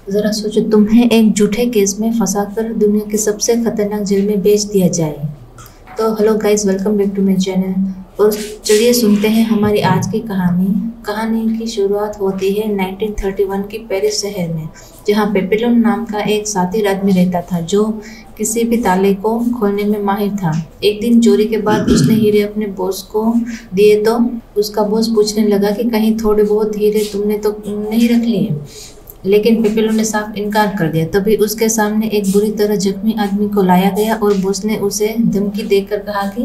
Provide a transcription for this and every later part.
जरा सोचो, तुम्हें एक झूठे केस में फंसाकर दुनिया की सबसे खतरनाक जेल में भेज दिया जाए। तो hello guys, welcome back to my channel. और चलिए सुनते हैं हमारी आज की कहानी की शुरुआत होती है 1931 की पेरिस शहर में, जहां पेपिलोन नाम का एक शातिर आदमी रहता था जो किसी भी ताले को खोलने में माहिर था। एक दिन चोरी के बाद उसने हीरे अपने बॉस को दिए तो उसका बॉस पूछने लगा कि कहीं थोड़े बहुत हीरे तुमने तो नहीं रख लिए। लेकिन पेपिलोन ने साफ इनकार कर दिया। तभी उसके सामने एक बुरी तरह जख्मी आदमी को लाया गया और बॉस ने उसे धमकी देकर कहा कि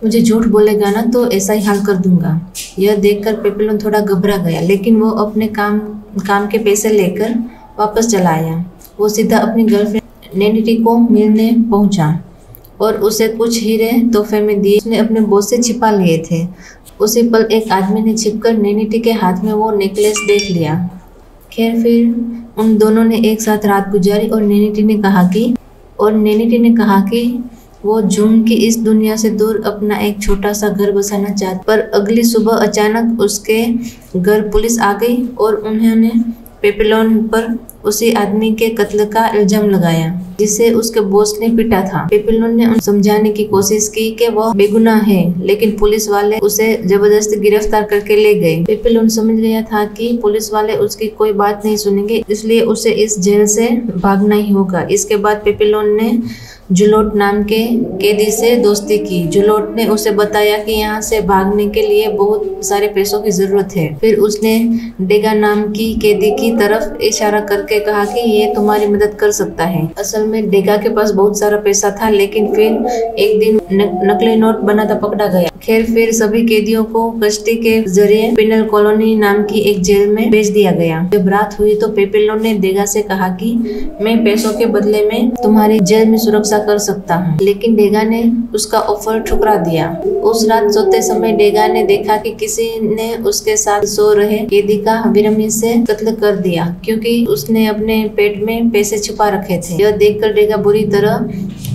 मुझे झूठ बोलेगा ना तो ऐसा ही हाल कर दूंगा। यह देखकर पेपिलोन थोड़ा घबरा गया, लेकिन वो अपने काम के पैसे लेकर वापस चला आया। वो सीधा अपनी गर्लफ्रेंड नेनिटी को मिलने पहुंचा और उसे कुछ हीरे तोहफे में दिए। उसने अपने बॉस से छिपा लिए थे। उसी पल एक आदमी ने छिपकर नेनिटी के हाथ में वो नेकलेस देख लिया। खैर, फिर उन दोनों ने एक साथ रात गुजारी और नेनिटी ने कहा कि वो जून की इस दुनिया से दूर अपना एक छोटा सा घर बसाना चाहती। पर अगली सुबह अचानक उसके घर पुलिस आ गई और उन्होंने पेपिलोन पर उसी आदमी के कत्ल का इल्जाम लगाया जिसे उसके बॉस ने पीटा था। पेपिलोन ने उन्हें समझाने की कोशिश की कि वह बेगुनाह है, लेकिन पुलिस वाले उसे जबरदस्ती गिरफ्तार करके ले गए। पेपिलोन समझ गया था कि पुलिस वाले उसकी कोई बात नहीं सुनेंगे, इसलिए उसे इस जेल से भागना ही होगा। इसके बाद पेपिलोन ने जुलोट नाम के कैदी से दोस्ती की। जुलोट ने उसे बताया कि यहाँ से भागने के लिए बहुत सारे पैसों की जरूरत है। फिर उसने डेगा नाम की कैदी की तरफ इशारा करके कहा कि ये तुम्हारी मदद कर सकता है। असल में डेगा के पास बहुत सारा पैसा था, लेकिन फिर एक दिन नकली नोट बनाता पकड़ा गया। खैर, फिर सभी कैदियों को कश्ती के जरिए पिनल कॉलोनी नाम की एक जेल में भेज दिया गया। जब रात हुई तो पेपिलोन ने डेगा से कहा कि मैं पैसों के बदले में तुम्हारी जेल में सुरक्षा कर सकता हूँ, लेकिन डेगा ने उसका ऑफर ठुकरा दिया। उस रात सोते समय डेगा ने देखा कि किसी ने उसके साथ सो रहे कैदी का बेरहमी से कत्ल कर दिया, क्योंकि उसने अपने पेट में पैसे छुपा रखे थे। यह देखकर डेगा बुरी तरह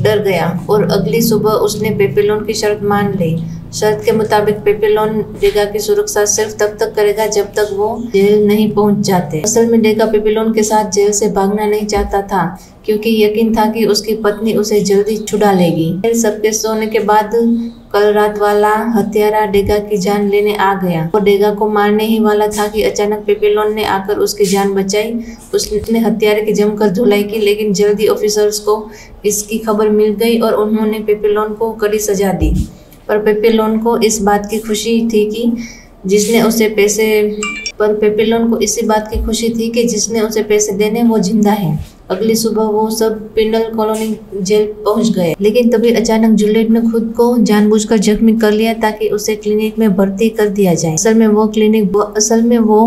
डर गया और अगली सुबह उसने पेपिलोन की शर्त मान ली। शर्त के मुताबिक पेपिलोन डेगा की सुरक्षा सिर्फ तब तक करेगा जब तक वो जेल नहीं पहुंच जाते। असल में डेगा पेपिलोन के साथ जेल से भागना नहीं चाहता था, क्योंकि यकीन था कि उसकी पत्नी उसे जल्दी छुड़ा लेगी। फिर सबके सोने के बाद कल रात वाला हत्यारा डेगा की जान लेने आ गया। वो डेगा को मारने ही वाला था कि अचानक पेपिलोन ने आकर उसकी जान बचाई। उसने हत्यारे की जमकर धुलाई की, लेकिन जल्दी ऑफिसर्स को इसकी खबर मिल गई और उन्होंने पेपिलोन को कड़ी सजा दी। पर पेपिलोन को इसी बात की खुशी थी कि जिसने उसे पैसे देने वो जिंदा है। अगली सुबह वो सब पिनल कॉलोनी जेल पहुंच गए, लेकिन तभी अचानक जुलियट ने खुद को जानबूझकर जख्मी कर लिया ताकि उसे क्लिनिक में भर्ती कर दिया जाए। असल में वो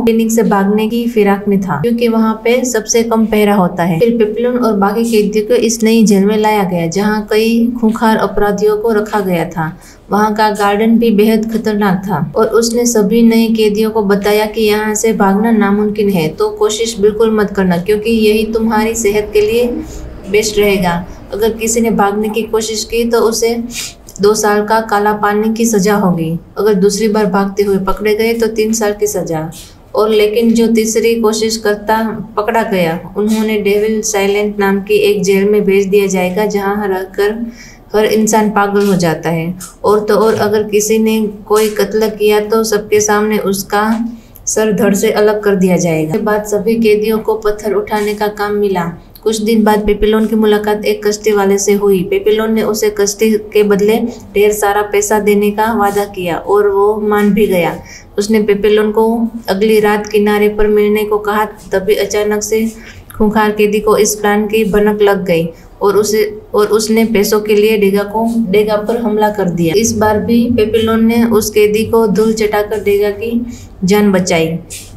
क्लिनिक से भागने की फिराक में था, क्योंकि वहाँ पे सबसे कम पहरा होता है। फिर पेपिलोन और बाकी कैदियों को इस नई जेल में लाया गया, जहाँ कई खूंखार अपराधियों को रखा गया था। वहाँ का गार्डन भी बेहद खतरनाक था और उसने सभी नए कैदियों को बताया कि यहाँ से भागना नामुमकिन है, तो कोशिश बिल्कुल मत करना, क्योंकि यही तुम्हारी सेहत के लिए बेस्ट रहेगा। अगर किसी ने भागने की कोशिश की तो उसे 2 साल का काला पानी की सजा होगी। अगर दूसरी बार भागते हुए पकड़े गए तो 3 साल की सजा। और लेकिन जो तीसरी कोशिश करता पकड़ा गया, उन्होंने डेविल साइलेंट नाम की एक जेल में भेज दिया जाएगा, जहाँ रहकर हर इंसान पागल हो जाता है। और तो और अगर किसी ने कोई कत्ल किया तो सबके सामने उसका सर धड़ से अलग कर दिया जाएगा। इसके बाद सभी कैदियों को पत्थर उठाने का काम मिला। कुछ दिन बाद पेपिलोन की मुलाकात एक कश्ती वाले से हुई। पेपिलोन ने उसे कश्ती के बदले ढेर सारा पैसा देने का वादा किया और वो मान भी गया। उसने पेपिलोन को अगली रात किनारे पर मिलने को कहा। तभी अचानक से खूंखार कैदी को इस प्लान की भनक लग गई और उसने पैसों के लिए डेगा पर हमला कर दिया। इस बार भी पेपिलोन ने उस कैदी को धूल चटाकर डेगा की जान बचाई।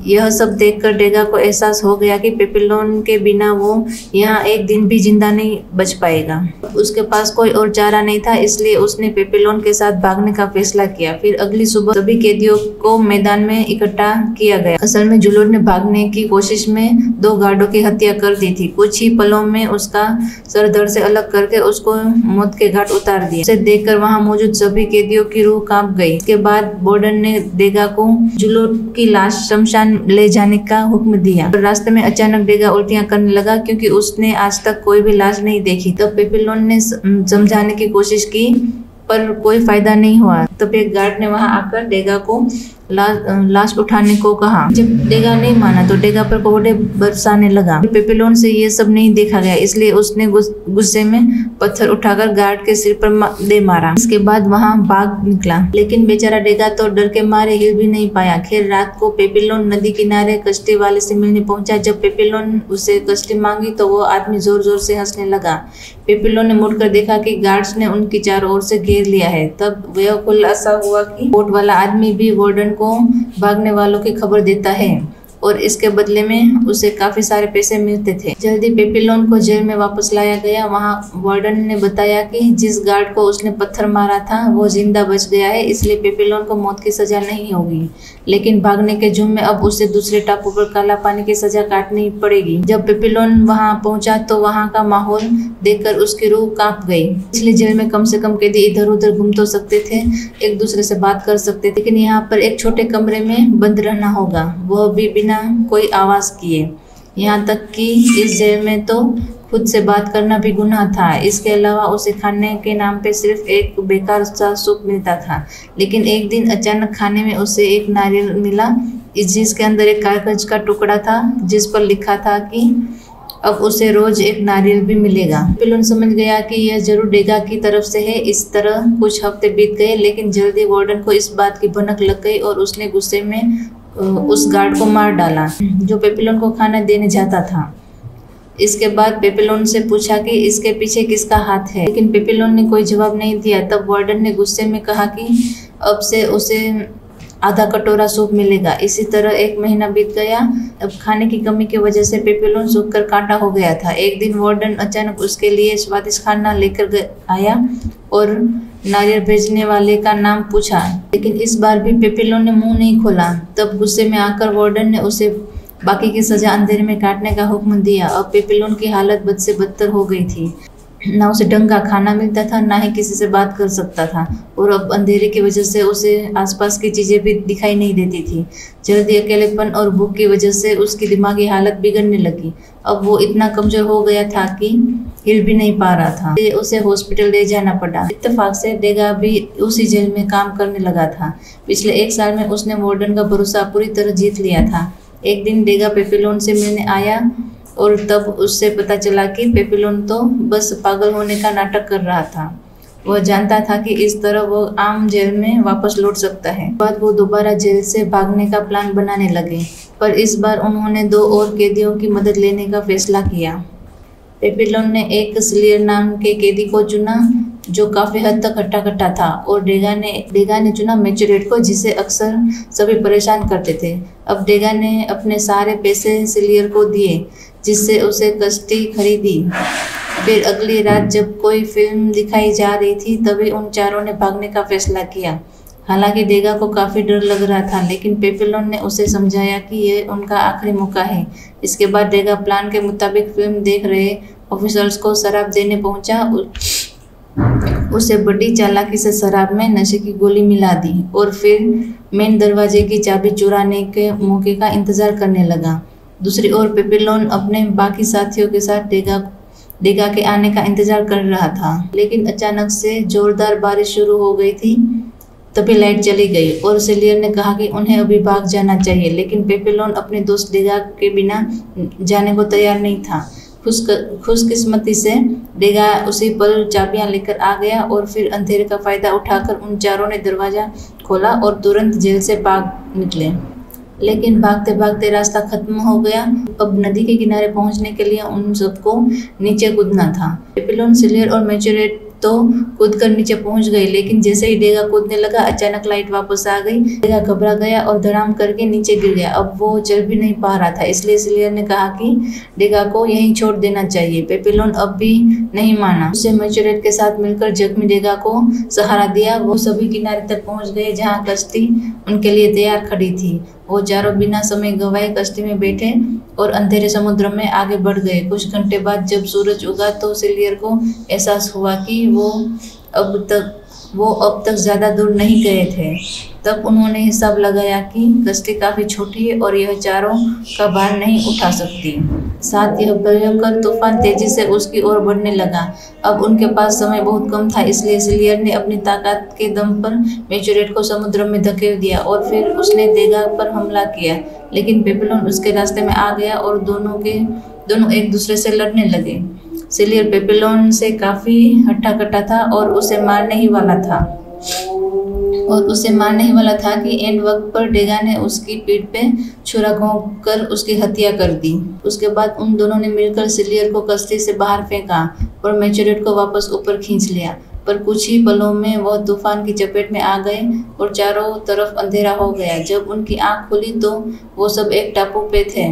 यह सब देखकर डेगा को एहसास हो गया कि पेपिलोन के बिना वो यहाँ एक दिन भी जिंदा नहीं बच पाएगा। उसके पास कोई और चारा नहीं था, इसलिए उसने पेपिलोन के साथ भागने का फैसला किया। फिर अगली सुबह सभी कैदियों को मैदान में इकट्ठा किया गया। असल में जुलोट ने भागने की कोशिश में 2 गार्डों की हत्या कर दी थी। कुछ ही पलों में उसका सर धड़ से अलग कर करके उसको मौत के घाट उतार दिया। उसे देखकर वहां मौजूद सभी कैदियों की रूह कांप गई। इसके बाद वार्डन ने डेगा को जुलो की लाश शमशान ले जाने का हुक्म दिया। रास्ते में अचानक डेगा उल्टियां करने लगा क्योंकि उसने आज तक कोई भी लाश नहीं देखी। तब पेपिलोन ने समझाने की कोशिश की पर कोई फायदा नहीं हुआ। तब एक गार्ड ने वहां आकर डेगा को लाश उठाने को कहा। जब डेगा नहीं माना तो डेगा पर कोड़े बरसाने लगा। पेपिलोन से ये सब नहीं देखा गया, इसलिए उसने गुस्से में पत्थर उठाकर गार्ड के सिर पर दे मारा। इसके बाद वहां भाग निकला, लेकिन बेचारा डेगा तो डर के मारे हिल भी नहीं पाया। खैर रात को पेपिलोन नदी किनारे कश्ती वाले से मिलने पहुंचा। जब पेपिलोन उसे कश्ती मांगी तो वो आदमी जोर जोर से हंसने लगा। पेपिलोन ने मुड़कर देखा कि गार्ड्स ने उनकी चारों ओर से घेर लिया है। तब वह खुलासा हुआ कि बोट वाला आदमी भी वार्डन को भागने वालों की खबर देता है और इसके बदले में उसे काफी सारे पैसे मिलते थे। जल्दी पेपिलोन को जेल में वापस लाया गया। वहां वार्डन ने बताया कि जिस गार्ड को उसने पत्थर मारा था वो जिंदा बच गया है, इसलिए पेपिलोन को मौत की सजा नहीं होगी। लेकिन भागने के जुर्म में अब उसे दूसरे टापू पर काला पानी की सजा काटनी पड़ेगी। जब पेपिलोन वहां पहुंचा तो वहां का माहौल देखकर उसकी रूह कांप गई। इसलिए जेल में कम से कम कैदी इधर उधर घूम तो सकते थे, एक दूसरे से बात कर सकते थे, लेकिन यहाँ पर एक छोटे कमरे में बंद रहना होगा, वह भी बिना कोई आवाज किए। यहाँ तक कि इस जेल में तो खुद से बात करना भी गुनाह था। इसके अलावा उसे खाने के नाम पे सिर्फ एक बेकार सा सूप मिलता था। लेकिन एक दिन अचानक खाने में उसे एक नारियल मिला, जिसके अंदर एक कागज का टुकड़ा था जिस पर लिखा था कि अब उसे रोज एक नारियल भी मिलेगा। पेपिलोन समझ गया कि यह जरूर डेगा की तरफ से है। इस तरह कुछ हफ्ते बीत गए, लेकिन जल्दी वार्डन को इस बात की भनक लग गई और उसने गुस्से में उस गार्ड को मार डाला जो पेपिलोन को खाना देने जाता था। इसके बाद पेपिलोन से पूछा कि इसके पीछे किसका हाथ है, लेकिन पेपिलोन ने कोई जवाब नहीं दिया। तब वार्डन ने गुस्से में कहा कि अब से उसे आधा कटोरा सूप मिलेगा। इसी तरह एक महीना बीत गया। अब खाने की कमी की वजह से पेपिलोन सूखकर कांटा हो गया था। एक दिन वार्डन अचानक उसके लिए स्वादिष्ट खाना लेकर आया और नारियल भेजने वाले का नाम पूछा, लेकिन इस बार भी पेपिलोन ने मुंह नहीं खोला। तब गुस्से में आकर वार्डन ने उसे बाकी की सजा अंधेरे में काटने का हुक्म दिया। अब पेपिलोन की हालत बद से बदतर हो गई थी। ना उसे ढंग का खाना मिलता था, ना ही किसी से बात कर सकता था, और अब अंधेरे की वजह से उसे आसपास की चीजें भी दिखाई नहीं देती थी। जल्दी अकेलेपन और भूख की वजह से उसकी दिमागी हालत बिगड़ने लगी। अब वो इतना कमजोर हो गया था कि हिल भी नहीं पा रहा था। उसे हॉस्पिटल ले जाना पड़ा। इत्तेफाक से डेगा भी उसी जेल में काम करने लगा था। पिछले एक साल में उसने वार्डन का भरोसा पूरी तरह जीत लिया था। एक दिन डेगा पेपिलोन से मिलने आया और तब उससे पता चला कि पेपिलोन तो बस पागल होने का नाटक कर रहा था। वह जानता था कि इस तरह वो आम जेल में वापस लौट सकता है। बाद वो दोबारा जेल से भागने का प्लान बनाने लगे, पर इस बार उन्होंने 2 और कैदियों की मदद लेने का फैसला किया। पेपिलोन ने एक स्लियर नाम के कैदी को चुना जो काफी हद तक हट्टा-कट्टा था, और डेगा ने चुना मैचुरेट को, जिसे अक्सर सभी परेशान करते थे। अब डेगा ने अपने सारे पैसे स्लियर को दिए, जिससे उसे कश्ती खरीदी। फिर अगली रात जब कोई फिल्म दिखाई जा रही थी, तभी उन चारों ने भागने का फैसला किया। हालांकि डेगा को काफी डर लग रहा था, लेकिन पेपिलोन ने उसे समझाया कि यह उनका आखिरी मौका है। इसके बाद डेगा प्लान के मुताबिक फिल्म देख रहे ऑफिसर्स को शराब देने पहुंचा। उसे बड़ी चालाकी से शराब में नशे की गोली मिला दी और फिर मेन दरवाजे की चाबी चुराने के मौके का इंतजार करने लगा। दूसरी ओर पेपिलोन अपने बाकी साथियों के साथ डेगा के आने का इंतजार कर रहा था, लेकिन अचानक से जोरदार बारिश शुरू हो गई थी। तभी लाइट चली गई और सेलियर ने कहा कि उन्हें अभी भाग जाना चाहिए, लेकिन पेपिलोन अपने दोस्त डेगा के बिना जाने को तैयार नहीं था। खुशकिस्मती से डेगा उसी पल चाबियां लेकर आ गया और फिर अंधेरे का फायदा उठाकर उन चारों ने दरवाजा खोला और तुरंत जेल से भाग निकले। लेकिन भागते भागते रास्ता खत्म हो गया। अब नदी के किनारे पहुंचने के लिए उन सबको नीचे कूदना था। पेपिलोन, सेलियर और मैचुरेट तो कूदकर नीचे पहुंच गई, लेकिन जैसे ही डेगा कूदने लगा अचानक लाइट वापस आ गई। डेगा घबरा गया और धड़ाम करके नीचे गिर गया। अब वो चल भी नहीं पा रहा था, इसलिए सेलियर ने कहा कि डेगा को यहीं छोड़ देना चाहिए। पेपिलोन अब भी नहीं माना। उसे मैचुरेट के साथ मिलकर जख्मी डेगा को सहारा दिया। वो सभी किनारे तक पहुंच गए जहाँ कश्ती उनके लिए तैयार खड़ी थी। वो चारों बिना समय गंवाए कश्ती में बैठे और अंधेरे समुद्र में आगे बढ़ गए। कुछ घंटे बाद जब सूरज उगा तो सेलियर को एहसास हुआ कि वो अब तक ज़्यादा दूर नहीं गए थे। तब उन्होंने हिसाब लगाया कि कश्ती काफ़ी छोटी है और यह चारों का भार नहीं उठा सकती। साथ यह भयंकर तूफान तेजी से उसकी ओर बढ़ने लगा। अब उनके पास समय बहुत कम था, इसलिए सेलियर ने अपनी ताकत के दम पर मैचुरेट को समुद्र में धकेल दिया और फिर उसने देगा पर हमला किया। लेकिन पेपिलोन उसके रास्ते में आ गया और दोनों एक दूसरे से लड़ने लगे। सेलियर पेपिलोन से काफ़ी हट्टा-कट्टा था और उसे मारने ही वाला था कि एंड वक्त पर डेगा ने उसकी पीठ पे छुरा घोंपकर उसकी हत्या कर दी। उसके बाद उन दोनों ने मिलकर सेलियर को कश्ती से बाहर फेंका और मैचुरेट को वापस ऊपर खींच लिया। पर कुछ ही पलों में वह तूफान की चपेट में आ गए और चारों तरफ अंधेरा हो गया। जब उनकी आंख खुली तो वो सब एक टापू पे थे।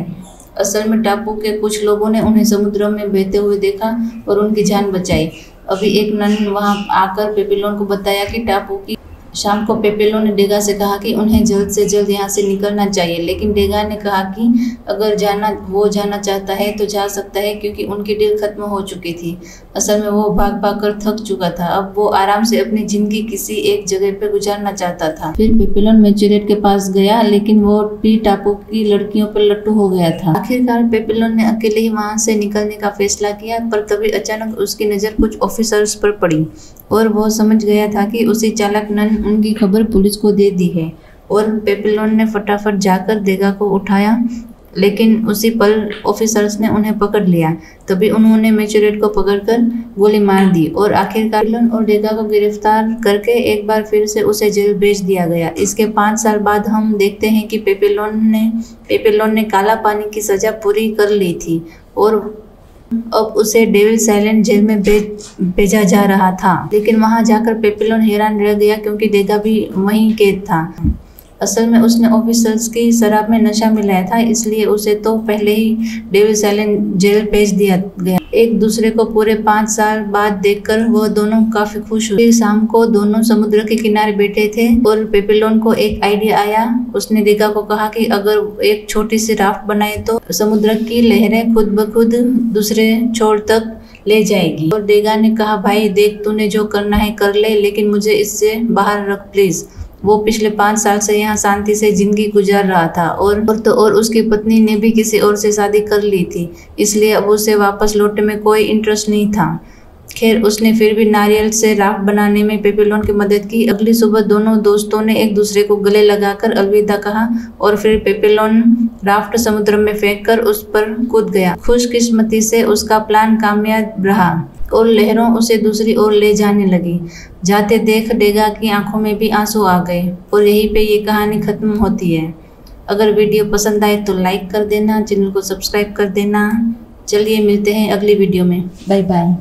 असल में टापू के कुछ लोगों ने उन्हें समुद्र में बहते हुए देखा और उनकी जान बचाई। अभी एक नन वहां आकर पेपिलोन को बताया कि टापू की शाम को पेपिलोन ने डेगा से कहा कि उन्हें जल्द से जल्द यहाँ से निकलना चाहिए। लेकिन डेगा ने कहा कि अगर वो जाना चाहता है तो जा सकता है, क्योंकि उनकी डील खत्म हो चुकी थी। असल में वो भाग कर थक चुका था। अब वो आराम से अपनी जिंदगी किसी एक जगह पे गुजारना चाहता था। फिर पेपिलोन मैचुरेट के पास गया, लेकिन वो भी टापू की लड़कियों पर लट्टू हो गया था। आखिरकार पेपिलोन ने अकेले ही वहां से निकलने का फैसला किया, पर तभी अचानक उसकी नज़र कुछ ऑफिसर्स पर पड़ी और वो समझ गया था कि उसी चालाक नन उनकी खबर पुलिस को दे दी है। और पेपिलोन ने फटाफट जाकर देगा को उठाया, लेकिन उसी पल ऑफिसर्स ने उन्हें पकड़ लिया। तभी उन्होंने मैचुरेट को पकड़कर गोली मार दी और आखिरकार पेपिलोन और डेगा को गिरफ्तार करके एक बार फिर से उसे जेल भेज दिया गया। इसके 5 साल बाद हम देखते हैं कि पेपिलोन ने काला पानी की सजा पूरी कर ली थी और अब उसे डेविल्स आइलैंड जेल में भेजा जा रहा था। लेकिन वहां जाकर पेपिलोन हैरान रह गया, क्योंकि डेगा भी वहीं कैद था। असल में उसने ऑफिसर्स की शराब में नशा मिलाया था, इसलिए उसे तो पहले ही डेविल्स आइलैंड जेल भेज दिया गया। एक दूसरे को पूरे 5 साल बाद देखकर वह दोनों काफी खुश हुए। फिर शाम को दोनों समुद्र के किनारे बैठे थे और पेपिलोन को एक आइडिया आया। उसने डेगा को कहा कि अगर एक छोटी सी राफ्ट बनाए तो समुद्र की लहरें खुद ब खुद दूसरे छोर तक ले जाएगी। और डेगा ने कहा, भाई देख, तूने जो करना है कर ले, लेकिन मुझे इससे बाहर रख प्लीज। वो पिछले 5 साल से यहाँ शांति से जिंदगी गुजार रहा था और उसकी पत्नी ने भी किसी और से शादी कर ली थी, इसलिए अब उसे वापस लौटने में कोई इंटरेस्ट नहीं था। खैर, उसने फिर भी नारियल से राफ्ट बनाने में पेपिलोन की मदद की। अगली सुबह दोनों दोस्तों ने एक दूसरे को गले लगाकर अलविदा कहा और फिर पेपिलोन राफ्ट समुद्र में फेंककर उस पर कूद गया। खुशकिस्मती से उसका प्लान कामयाब रहा और लहरों उसे दूसरी ओर ले जाने लगी। जाते देख डेगा की आंखों में भी आंसू आ गए और यहीं पे ये कहानी खत्म होती है। अगर वीडियो पसंद आए तो लाइक कर देना, चैनल को सब्सक्राइब कर देना। चलिए मिलते हैं अगली वीडियो में। Bye bye.